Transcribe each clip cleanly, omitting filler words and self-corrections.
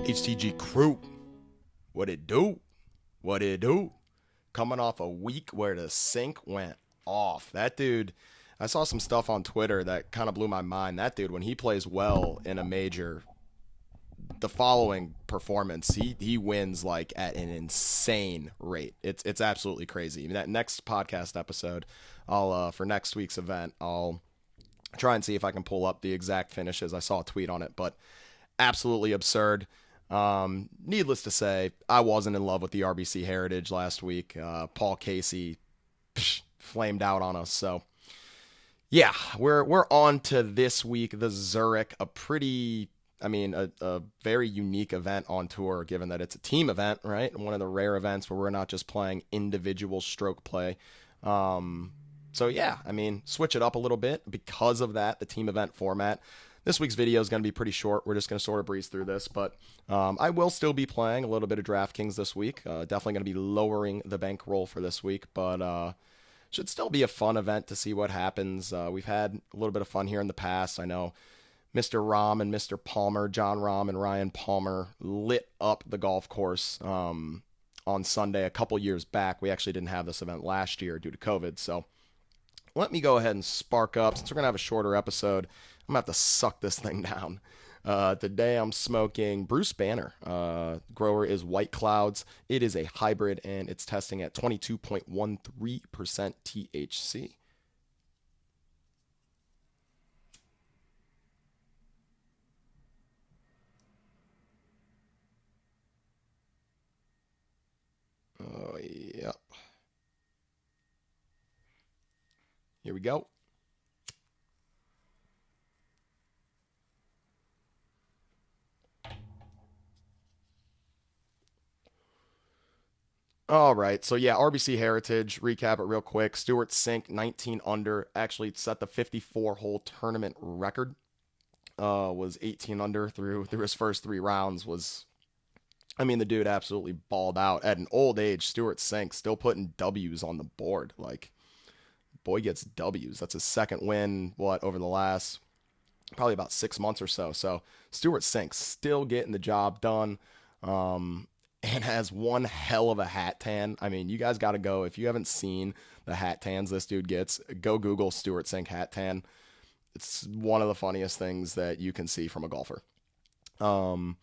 HTG crew, what it do? What it do? Coming off a week where the sync went off. That dude, I saw some stuff on Twitter that kind of blew my mind. That dude, when he plays well in a major, the following performance, he wins like at an insane rate. It's absolutely crazy. That next podcast episode, I'll for next week's event, I'll try and see if I can pull up the exact finishes. I saw a tweet on it, but absolutely absurd. Needless to say, I wasn't in love with the RBC Heritage last week. Paul Casey flamed out on us. So yeah, we're on to this week, the Zurich, a very unique event on tour, given that it's a team event, right? One of the rare events where we're not just playing individual stroke play. So yeah, switch it up a little bit because of that, the team event format. This week's video is going to be pretty short. We're just going to sort of breeze through this, but I will still be playing a little bit of Draftkings this week. Definitely going to be lowering the bankroll for this week, but should still be a fun event to see what happens. We've had a little bit of fun here in the past. I know Mr. Rahm and Mr. Palmer, John Rahm and Ryan Palmer, lit up the golf course on Sunday a couple years back. We actually didn't have this event last year due to COVID, so let me go ahead and spark up. Since we're going to have a shorter episode, I'm going to have to suck this thing down. Today I'm smoking Bruce Banner. Grower is White Cloudz. It is a hybrid, and it's testing at 22.13% THC. Oh, yep. Here we go. All right, so yeah, RBC Heritage, recap it real quick. Stewart Cink, 19 under, actually set the 54-hole tournament record. Was 18 under through his first three rounds. The dude absolutely balled out. At an old age, Stewart Cink still putting W's on the board. Like, boy gets W's. That's his second win, over the last probably about 6 months or so. So Stewart Cink still getting the job done. And has one hell of a hat tan. You guys got to go. If you haven't seen the hat tans this dude gets, go Google Stewart Cink hat tan. It's one of the funniest things that you can see from a golfer. So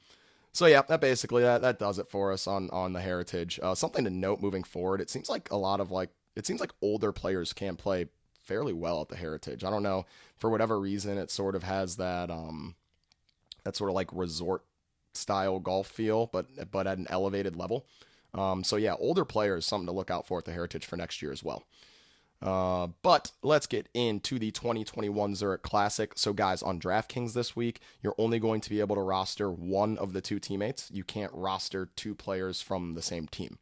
yeah, that does it for us on the Heritage. Something to note moving forward, it seems like older players can play fairly well at the Heritage. I don't know, for whatever reason, it sort of has that sort of like resort style golf feel, but at an elevated level. So yeah, older players, something to look out for at the Heritage for next year as well. But let's get into the 2021 Zurich Classic. So guys, on DraftKings this week, you're only going to be able to roster one of the two teammates. You can't roster two players from the same team.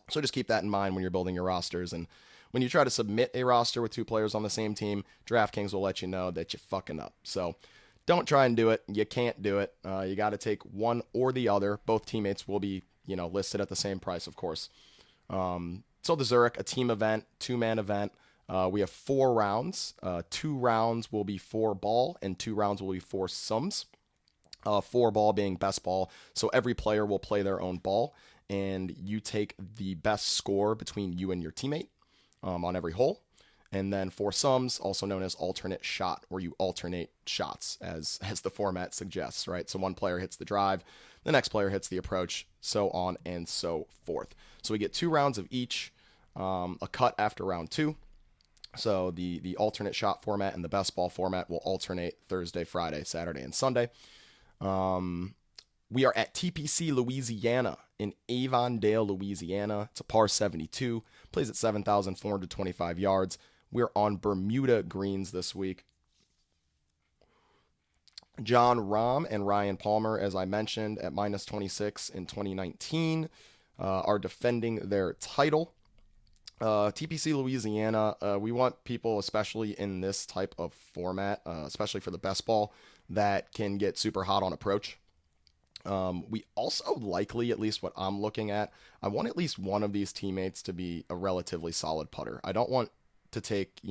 So just keep that in mind when you're building your rosters. And when you try to submit a roster with two players on the same team, DraftKings will let you know that you're fucking up. So don't try and do it. You can't do it. You got to take one or the other. Both teammates will be, listed at the same price, of course. So the Zurich, a team event, two-man event. We have 4 rounds. 2 rounds will be 4 ball, and 2 rounds will be 4 sums. 4 ball being best ball. So every player will play their own ball, and you take the best score between you and your teammate on every hole. And then 4 sums, also known as alternate shot, where you alternate shots, as the format suggests, right? So one player hits the drive, the next player hits the approach, so on and so forth. So we get 2 rounds of each, a cut after round 2. So the alternate shot format and the best ball format will alternate Thursday, Friday, Saturday, and Sunday. We are at TPC Louisiana in Avondale, Louisiana. It's a par 72, plays at 7,425 yards. We're on Bermuda greens this week. John Rahm and Ryan Palmer, as I mentioned, at minus 26 in 2019, are defending their title. TPC Louisiana, we want people, especially in this type of format, especially for the best ball, that can get super hot on approach. We also likely, at least what I'm looking at, I want at least one of these teammates to be a relatively solid putter. I don't want to take,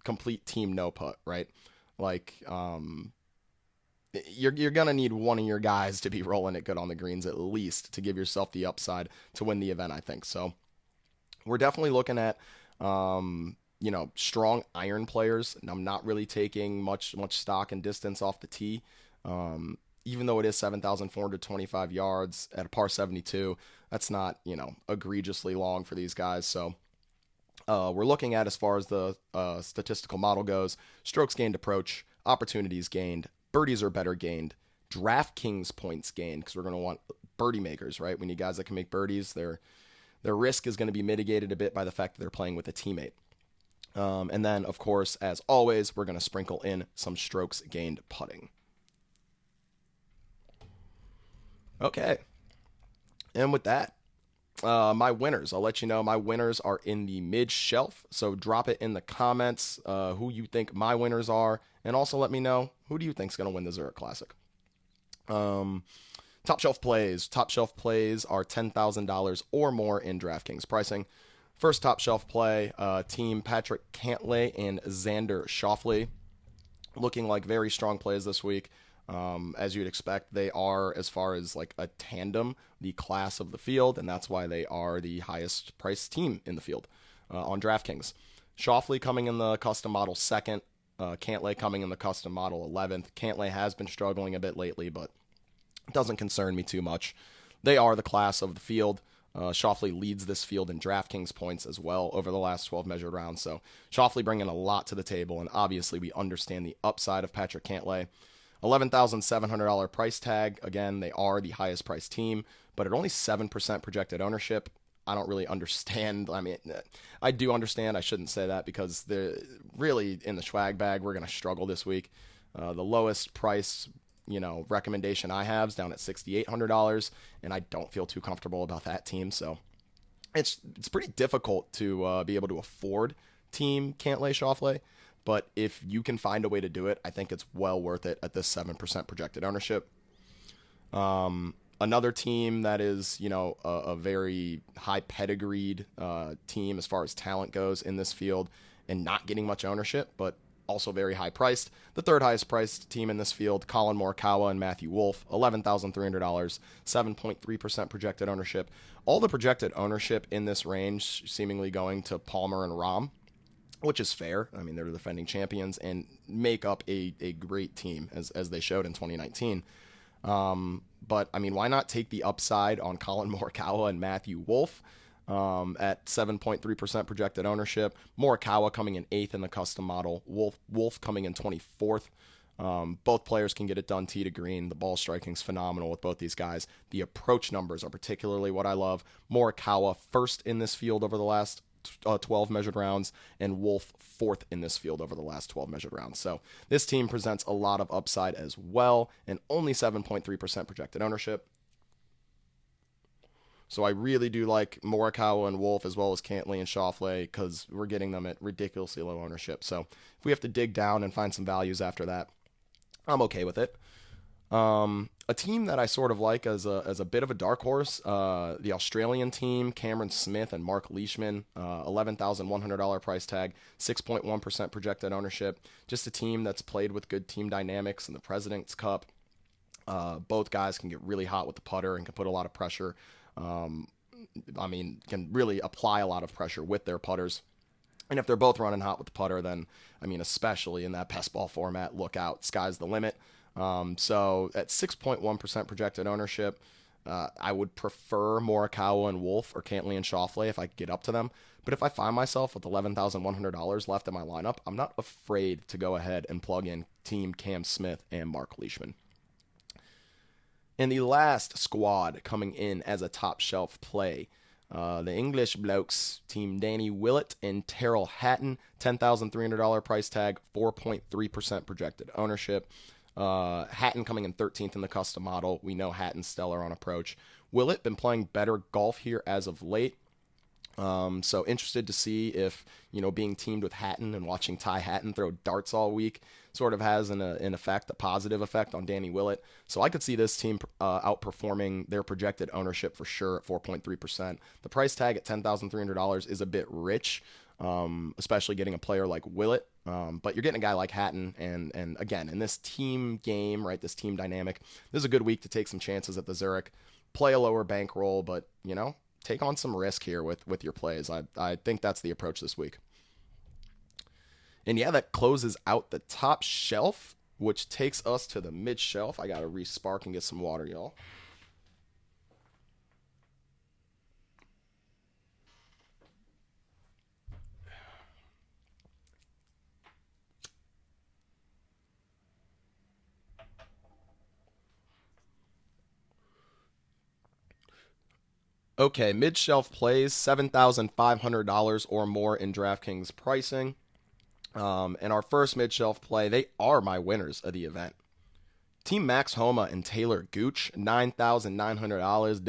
complete team no putt, right? Like, you're gonna need one of your guys to be rolling it good on the greens at least to give yourself the upside to win the event, I think. So we're definitely looking at strong iron players. And I'm not really taking much stock and distance off the tee. Even though it is 7,425 yards at a par 72, that's not, egregiously long for these guys. So we're looking at, as far as the statistical model goes, strokes gained approach, opportunities gained, birdies are better gained, Draftkings points gained, because we're going to want birdie makers, right? We need guys that can make birdies. Their risk is going to be mitigated a bit by the fact that they're playing with a teammate. And then, of course, as always, we're going to sprinkle in some strokes gained putting. Okay. And with that, my winners. I'll let you know my winners are in the mid-shelf, so drop it in the comments who you think my winners are, and also let me know who do you think is going to win the Zurich Classic. Top shelf plays. Top shelf plays are $10,000 or more in DraftKings pricing. First top shelf play, team Patrick Cantlay and Xander Schauffele. Looking like very strong plays this week. As you'd expect, they are, as far as like a tandem, the class of the field, and that's why they are the highest priced team in the field on DraftKings. Schauffele coming in the custom model second, Cantlay coming in the custom model 11th. Cantlay has been struggling a bit lately, but it doesn't concern me too much. They are the class of the field. Schauffele leads this field in DraftKings points as well over the last 12 measured rounds. So Schauffele bringing a lot to the table, and obviously we understand the upside of Patrick Cantlay. $11,700 price tag. Again, they are the highest priced team, but at only 7% projected ownership. I don't really understand. I mean, I do understand. I shouldn't say that, because they're really in the SCHWAG bag. We're going to struggle this week. The lowest price, recommendation I have is down at $6,800, and I don't feel too comfortable about that team. So it's pretty difficult to be able to afford team Cantlay Schauffele. But if you can find a way to do it, I think it's well worth it at this 7% projected ownership. Another team that is, a very high pedigreed team as far as talent goes in this field, and not getting much ownership, but also very high priced. The third highest priced team in this field, Colin Morikawa and Matthew Wolff, $11,300, 7.3% projected ownership. All the projected ownership in this range seemingly going to Palmer and Rahm, which is fair. I mean, they're the defending champions and make up a great team, as they showed in 2019. But, I mean, why not take the upside on Colin Morikawa and Matthew Wolff at 7.3% projected ownership? Morikawa coming in 8th in the custom model, Wolff coming in 24th. Both players can get it done tee to green. The ball striking's phenomenal with both these guys. The approach numbers are particularly what I love. Morikawa first in this field over the last 12 measured rounds, and Wolff fourth in this field over the last 12 measured rounds. So this team presents a lot of upside as well, and only 7.3% projected ownership. So I really do like Morikawa and Wolff, as well as Cantlay and Schauffele, because we're getting them at ridiculously low ownership. So if we have to dig down and find some values after that, I'm okay with it. A team that I sort of like as a bit of a dark horse, the Australian team, Cameron Smith and Mark Leishman, $11,100 price tag, 6.1% projected ownership. Just a team that's played with good team dynamics in the President's Cup. Both guys can get really hot with the putter and can put a lot of pressure. Can really apply a lot of pressure with their putters. And if they're both running hot with the putter, then, especially in that best ball format, look out. Sky's the limit. So at 6.1% projected ownership, I would prefer Morikawa and Wolff or Cantlay and Schauffele if I could get up to them. But if I find myself with $11,100 left in my lineup, I'm not afraid to go ahead and plug in Team Cam Smith and Mark Leishman. And the last squad coming in as a top shelf play, the English blokes, Team Danny Willett and Terrell Hatton, $10,300 price tag, 4.3% projected ownership. Hatton coming in 13th in the custom model. We know Hatton's stellar on approach. Willett been playing better golf here as of late. So interested to see if, being teamed with Hatton and watching Ty Hatton throw darts all week sort of has an effect, a positive effect on Danny Willett. So I could see this team outperforming their projected ownership for sure at 4.3%. The price tag at $10,300 is a bit rich. especially getting a player like Willett. But you're getting a guy like Hatton, and again, in this team game, right, this team dynamic, this is a good week to take some chances at the Zurich, play a lower bankroll, but, take on some risk here with your plays. I think that's the approach this week. And yeah, that closes out the top shelf, which takes us to the mid shelf. I got to re-spark and get some water, y'all. Okay, mid-shelf plays, $7,500 or more in DraftKings pricing. And our first mid-shelf play, they are my winners of the event. Team Max Homa and Taylor Gooch, $9,900.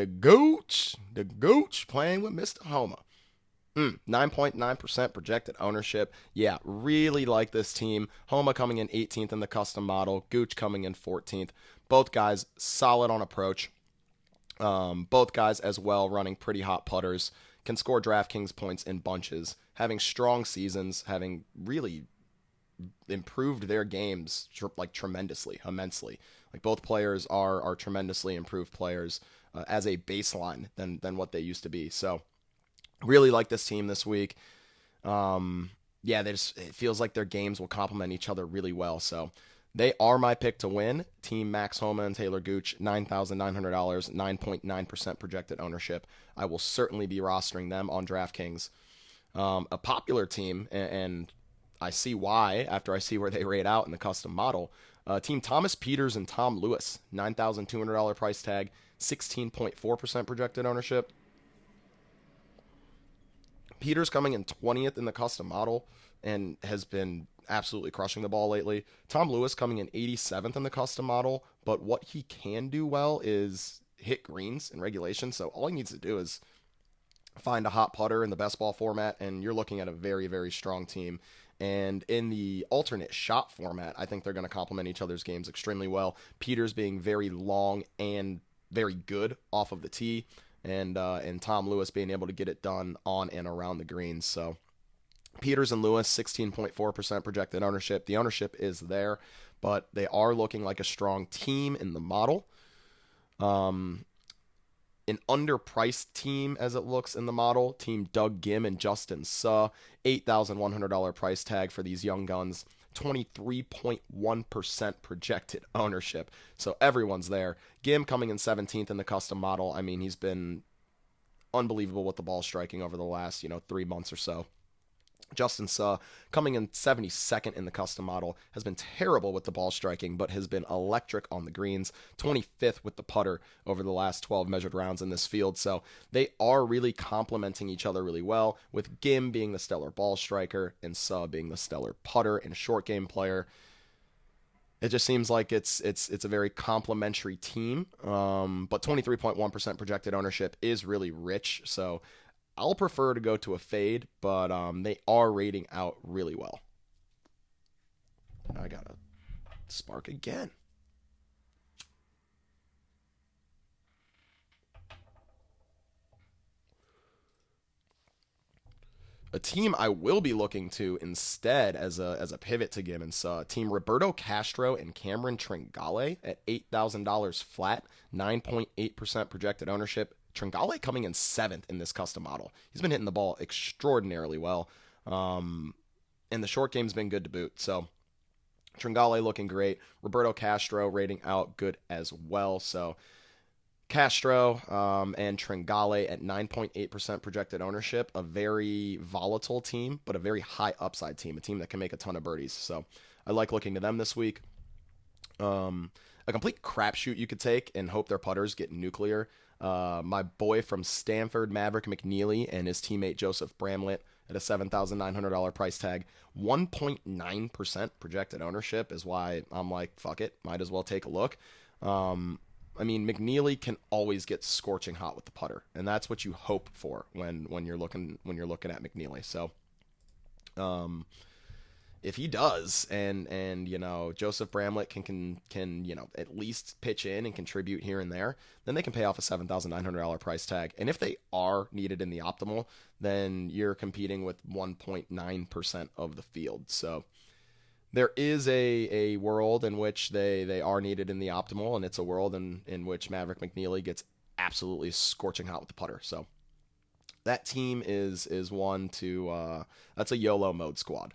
The Gooch playing with Mr. Homa. 9.9% projected ownership. Yeah, really like this team. Homa coming in 18th in the custom model. Gooch coming in 14th. Both guys solid on approach. Both guys as well running pretty hot putters. Can score DraftKings points in bunches. Having strong seasons. Having really improved their games tremendously, immensely. Like both players are tremendously improved players as a baseline than what they used to be. So really like this team this week. It feels like their games will complement each other really well. So they are my pick to win. Team Max Homa and Taylor Gooch, $9,900, 9.9% projected ownership. I will certainly be rostering them on DraftKings. A popular team, and I see why after I see where they rate out in the custom model. Team Thomas Pieters and Tom Lewis, $9,200 price tag, 16.4% projected ownership. Pieters coming in 20th in the custom model and has been absolutely crushing the ball lately. Tom Lewis coming in 87th in the custom model, but what he can do well is hit greens in regulation. So all he needs to do is find a hot putter in the best ball format, and you're looking at a very, very strong team. And in the alternate shot format, I think they're going to complement each other's games extremely well. Pieters being very long and very good off of the tee, and Tom Lewis being able to get it done on and around the greens. So Pieters and Lewis, 16.4% projected ownership. The ownership is there, but they are looking like a strong team in the model. An underpriced team as it looks in the model, Team Doug Gim and Justin Suh, $8,100 price tag for these young guns, 23.1% projected ownership. So everyone's there. Gim coming in 17th in the custom model. I mean, he's been unbelievable with the ball striking over the last, 3 months or so. Justin Suh coming in 72nd in the custom model, has been terrible with the ball striking, but has been electric on the greens, 25th with the putter over the last 12 measured rounds in this field. So they are really complementing each other really well, with Gim being the stellar ball striker and Suh being the stellar putter and short game player. It just seems like it's a very complementary team, but 23.1% projected ownership is really rich, so I'll prefer to go to a fade, but they are rating out really well. I gotta spark again. A team I will be looking to instead as a pivot to Gibbons, Team Roberto Castro and Cameron Tringale at $8,000 flat, 9.8% projected ownership. Tringale coming in 7th in this custom model. He's been hitting the ball extraordinarily well. And the short game's been good to boot. So Tringale looking great. Roberto Castro rating out good as well. So Castro and Tringale at 9.8% projected ownership. A very volatile team, but a very high upside team. A team that can make a ton of birdies. So I like looking to them this week. A complete crapshoot you could take and hope their putters get nuclear. My boy from Stanford, Maverick McNeely, and his teammate Joseph Bramlett at a $7,900 price tag. 1.9% projected ownership is why I'm like, fuck it, might as well take a look. I mean, McNeely can always get scorching hot with the putter, and that's what you hope for when you're looking at McNeely. So, if he does, and Joseph Bramlett can at least pitch in and contribute here and there, then they can pay off a $7,900 price tag. And if they are needed in the optimal, then you're competing with 1.9% of the field. So there is a world in which they are needed in the optimal, and it's a world in which Maverick McNeely gets absolutely scorching hot with the putter. So that team is one to that's a YOLO mode squad.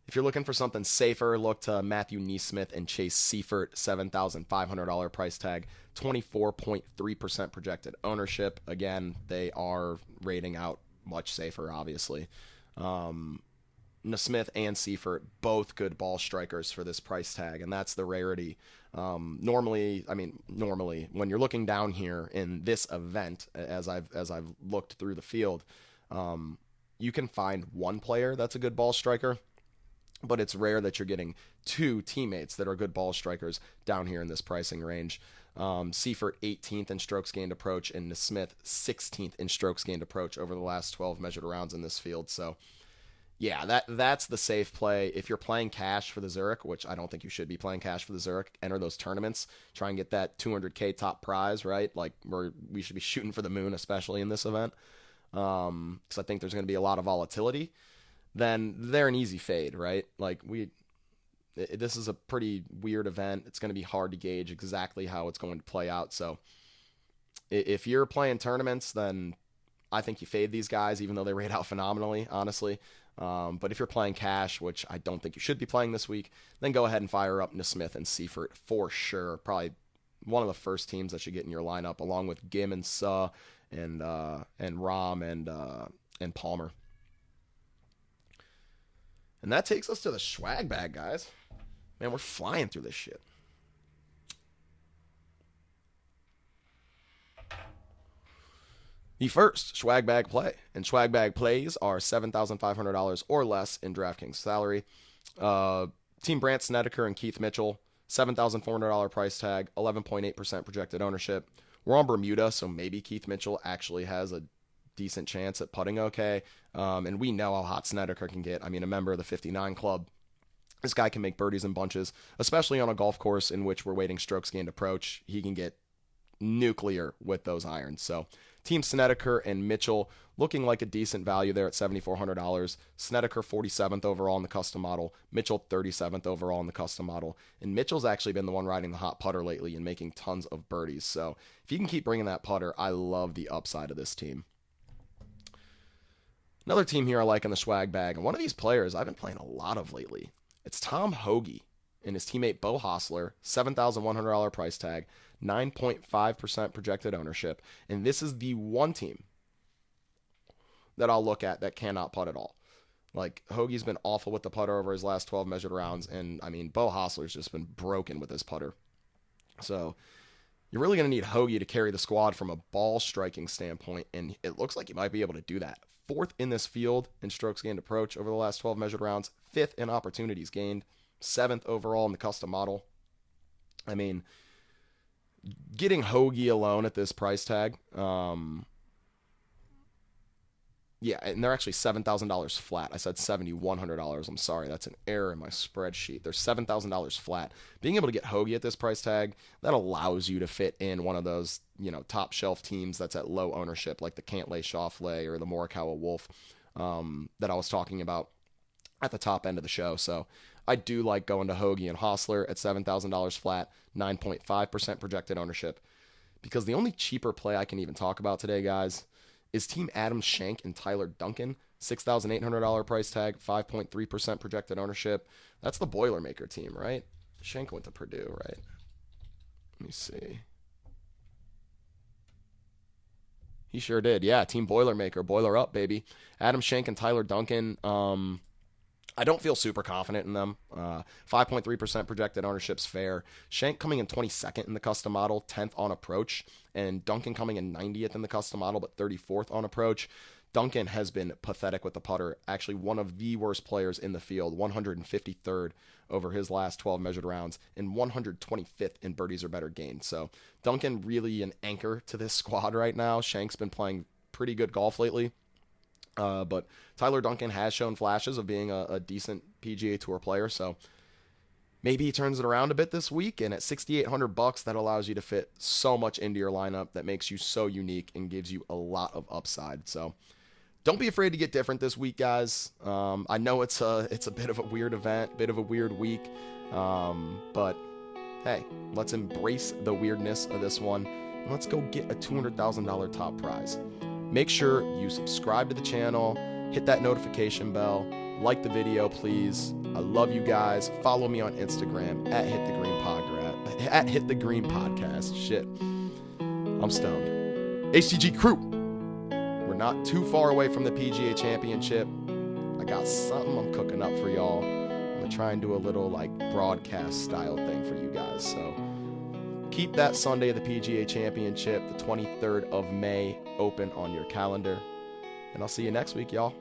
If you're looking for something safer, look to Matthew Neesmith and Chase Seifert, $7,500 price tag, 24.3% projected ownership. Again, they are rating out much safer, obviously. Nesmith and Seifert, both good ball strikers for this price tag, and that's the rarity. Normally, when you're looking down here in this event, as I've looked through the field, you can find one player that's a good ball striker, but it's rare that you're getting two teammates that are good ball strikers down here in this pricing range. Seifert 18th in strokes gained approach, and Nesmith 16th in strokes gained approach over the last 12 measured rounds in this field. So yeah, that's the safe play. If you're playing cash for the Zurich, which I don't think you should be playing cash for the Zurich, enter those tournaments, try and get that $200K top prize, right? Like we should be shooting for the moon, especially in this event, because I think there's going to be a lot of volatility. Then they're an easy fade, right? Like this is a pretty weird event. It's going to be hard to gauge exactly how it's going to play out. So if you're playing tournaments, then I think you fade these guys, even though they rate out phenomenally, honestly. But if you're playing cash, which I don't think you should be playing this week, then go ahead and fire up Nesmith and Seifert for sure. Probably one of the first teams that you get in your lineup, along with Gim and Suh and Rahm and Palmer. And that takes us to the SCHWAG bag, guys. Man, we're flying through this shit. The first SCHWAG bag play, and SCHWAG bag plays are $7,500 or less in DraftKings salary. Team Brandt Snedeker and Keith Mitchell, $7,400 price tag, 11.8% projected ownership. We're on Bermuda, so maybe Keith Mitchell actually has a decent chance at putting okay. And we know how hot Snedeker can get. I mean, a member of the 59 club. This guy can make birdies in bunches, especially on a golf course in which we're waiting strokes gained approach. He can get nuclear with those irons. So Team Snedeker and Mitchell looking like a decent value there at $7,400. Snedeker 47th overall in the custom model. Mitchell 37th overall in the custom model. And Mitchell's actually been the one riding the hot putter lately and making tons of birdies. So if you can keep bringing that putter, I love the upside of this team. Another team here I like in the SCHWAG bag, and one of these players I've been playing a lot of lately. It's Tom Hoge and his teammate Bo Hostler, $7,100 price tag, 9.5% projected ownership. And this is the one team that I'll look at that cannot putt at all. Like, Hoagie's been awful with the putter over his last 12 measured rounds, and I mean, Bo Hostler's just been broken with his putter. So you're really going to need Hoge to carry the squad from a ball striking standpoint, and it looks like he might be able to do that. 4th in this field in strokes gained approach over the last 12 measured rounds, 5th in opportunities gained, 7th overall in the custom model. I mean, getting Hoge alone at this price tag, yeah, and they're actually $7,000 flat. I said $7,100. I'm sorry, that's an error in my spreadsheet. They're $7,000 flat. Being able to get Hoge at this price tag, that allows you to fit in one of those, top shelf teams that's at low ownership, like the Cantlay Schauffele or the Morikawa Wolf that I was talking about at the top end of the show. So I do like going to Hoge and Hostler at $7,000 flat, 9.5% projected ownership, because the only cheaper play I can even talk about today, guys, is Team Adam Schenk and Tyler Duncan, $6,800 price tag, 5.3% projected ownership. That's the Boilermaker team, right? Schenk went to Purdue, right? Let me see. He sure did. Yeah, Team Boilermaker, boiler up, baby. Adam Schenk and Tyler Duncan. I don't feel super confident in them. 5.3% projected ownership's fair. Schenk coming in 22nd in the custom model, 10th on approach, and Duncan coming in 90th in the custom model, but 34th on approach. Duncan has been pathetic with the putter. Actually, one of the worst players in the field, 153rd over his last 12 measured rounds, and 125th in birdies or better gained. So Duncan really an anchor to this squad right now. Schenk's been playing pretty good golf lately. But Tyler Duncan has shown flashes of being a decent PGA Tour player, so maybe he turns it around a bit this week. And at $6,800, that allows you to fit so much into your lineup that makes you so unique and gives you a lot of upside. So don't be afraid to get different this week, guys. I know it's a bit of a weird event, bit of a weird week, but hey, let's embrace the weirdness of this one, and let's go get a $200,000 top prize. Make sure you subscribe to the channel, hit that notification bell, like the video, please. I love you guys. Follow me on Instagram at Hit the Green Podcast. Shit, I'm stoned. HTG crew, we're not too far away from the PGA Championship. I got something I'm cooking up for y'all. I'm gonna try and do a little like broadcast style thing for you guys. So keep that Sunday of the PGA Championship, the 23rd of May, open on your calendar. And I'll see you next week, y'all.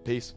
Peace.